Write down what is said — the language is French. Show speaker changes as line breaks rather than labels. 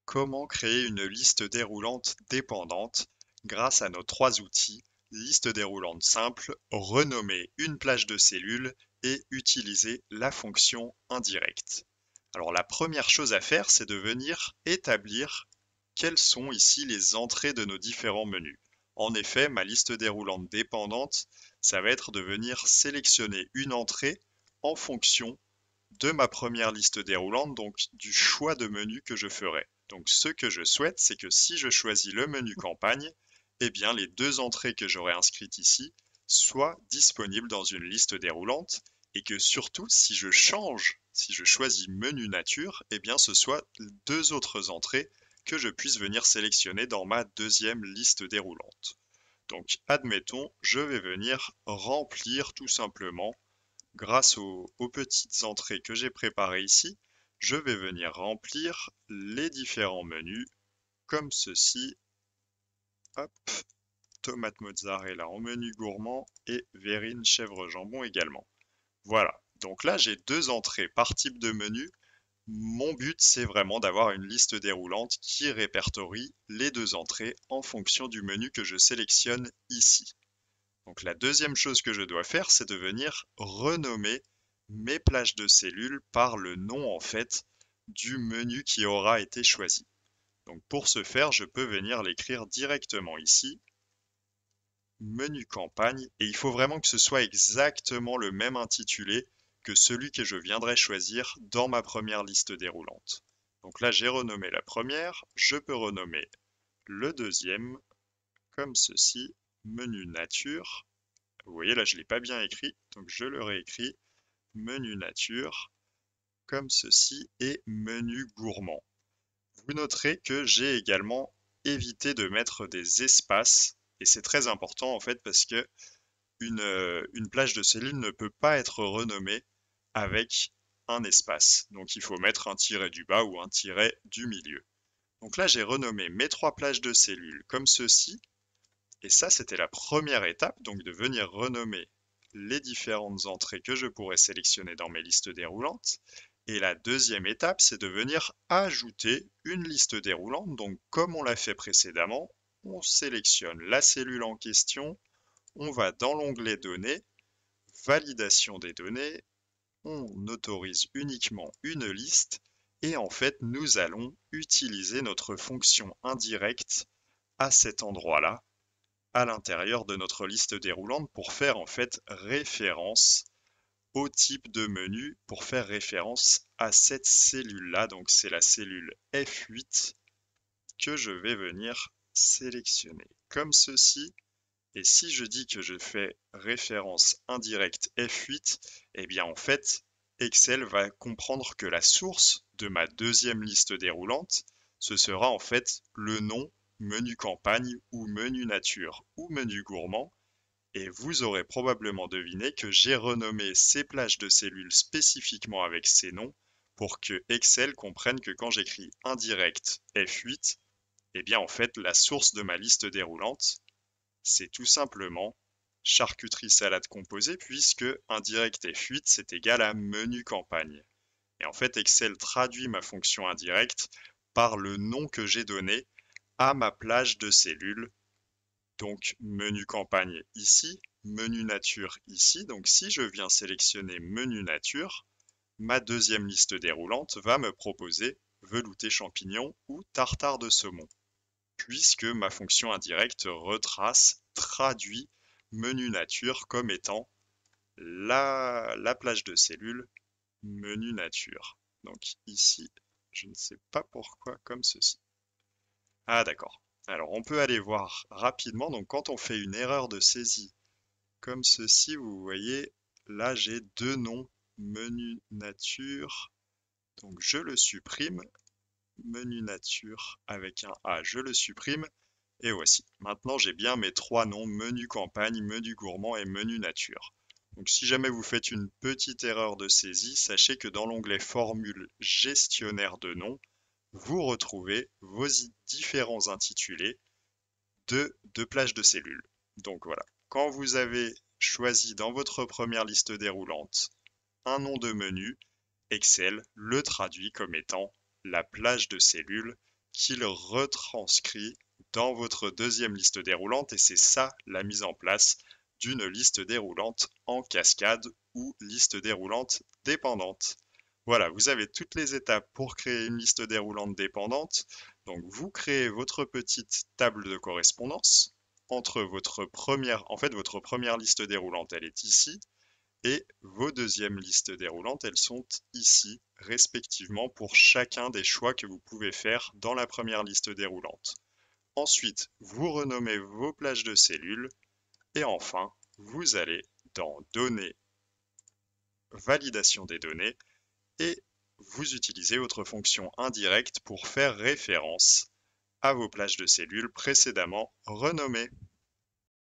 Comment créer une liste déroulante dépendante grâce à nos trois outils, liste déroulante simple, renommer une plage de cellules et utiliser la fonction indirecte. Alors la première chose à faire, c'est de venir établir quelles sont ici les entrées de nos différents menus. En effet, ma liste déroulante dépendante, ça va être de venir sélectionner une entrée en fonction de ma première liste déroulante, donc du choix de menu que je ferai. Donc ce que je souhaite, c'est que si je choisis le menu campagne, eh bien les deux entrées que j'aurai inscrites ici soient disponibles dans une liste déroulante et que surtout si je change, si je choisis menu nature, eh bien ce soit deux autres entrées que je puisse venir sélectionner dans ma deuxième liste déroulante. Donc admettons, je vais venir remplir tout simplement grâce aux petites entrées que j'ai préparées ici, je vais venir remplir les différents menus comme ceci. Hop, tomate mozzarella en menu gourmand et verrine chèvre jambon également. Voilà, donc là j'ai deux entrées par type de menu. Mon but c'est vraiment d'avoir une liste déroulante qui répertorie les deux entrées en fonction du menu que je sélectionne ici. Donc la deuxième chose que je dois faire, c'est de venir renommer mes plages de cellules par le nom en fait du menu qui aura été choisi. Donc pour ce faire, je peux venir l'écrire directement ici, menu campagne, et il faut vraiment que ce soit exactement le même intitulé que celui que je viendrai choisir dans ma première liste déroulante. Donc là, j'ai renommé la première, je peux renommer le deuxième comme ceci, menu nature. Vous voyez là, je ne l'ai pas bien écrit, donc je le réécris. Menu nature, comme ceci, et menu gourmand. Vous noterez que j'ai également évité de mettre des espaces, et c'est très important en fait parce que une plage de cellules ne peut pas être renommée avec un espace. Donc il faut mettre un tiret du bas ou un tiret du milieu. Donc là, j'ai renommé mes trois plages de cellules comme ceci, et ça, c'était la première étape, donc de venir renommer les différentes entrées que je pourrais sélectionner dans mes listes déroulantes. Et la deuxième étape, c'est de venir ajouter une liste déroulante. Donc, comme on l'a fait précédemment, on sélectionne la cellule en question, on va dans l'onglet Données, Validation des données, on autorise uniquement une liste, et en fait, nous allons utiliser notre fonction indirecte à cet endroit-là à l'intérieur de notre liste déroulante pour faire en fait référence au type de menu, pour faire référence à cette cellule-là. Donc c'est la cellule F8 que je vais venir sélectionner comme ceci. Et si je dis que je fais référence indirecte F8, eh bien en fait, Excel va comprendre que la source de ma deuxième liste déroulante, ce sera en fait le nom menu campagne ou menu nature ou menu gourmand. Et vous aurez probablement deviné que j'ai renommé ces plages de cellules spécifiquement avec ces noms pour que Excel comprenne que quand j'écris indirect F8, eh bien en fait la source de ma liste déroulante, c'est tout simplement charcuterie salade composée puisque indirect F8 c'est égal à menu campagne. Et en fait Excel traduit ma fonction indirecte par le nom que j'ai donné à ma plage de cellules. Donc menu campagne ici, menu nature ici. Donc si je viens sélectionner menu nature, ma deuxième liste déroulante va me proposer velouté champignon ou tartare de saumon, puisque ma fonction indirecte retrace, traduit menu nature comme étant la plage de cellules menu nature. Donc ici, je ne sais pas pourquoi comme ceci. Ah d'accord. Alors on peut aller voir rapidement, donc quand on fait une erreur de saisie comme ceci, vous voyez, là j'ai deux noms, menu nature, donc je le supprime, menu nature avec un A, je le supprime, et voici. Maintenant j'ai bien mes trois noms, menu campagne, menu gourmand et menu nature. Donc si jamais vous faites une petite erreur de saisie, sachez que dans l'onglet formule gestionnaire de noms, vous retrouvez vos différents intitulés de plages de cellules. Donc voilà, quand vous avez choisi dans votre première liste déroulante un nom de menu, Excel le traduit comme étant la plage de cellules qu'il retranscrit dans votre deuxième liste déroulante et c'est ça la mise en place d'une liste déroulante en cascade ou liste déroulante dépendante. Voilà, vous avez toutes les étapes pour créer une liste déroulante dépendante. Donc vous créez votre petite table de correspondance entre votre première liste déroulante, elle est ici, et vos deuxièmes listes déroulantes, elles sont ici, respectivement, pour chacun des choix que vous pouvez faire dans la première liste déroulante. Ensuite, vous renommez vos plages de cellules, et enfin, vous allez dans Données, Validation des données, et vous utilisez votre fonction indirecte pour faire référence à vos plages de cellules précédemment renommées.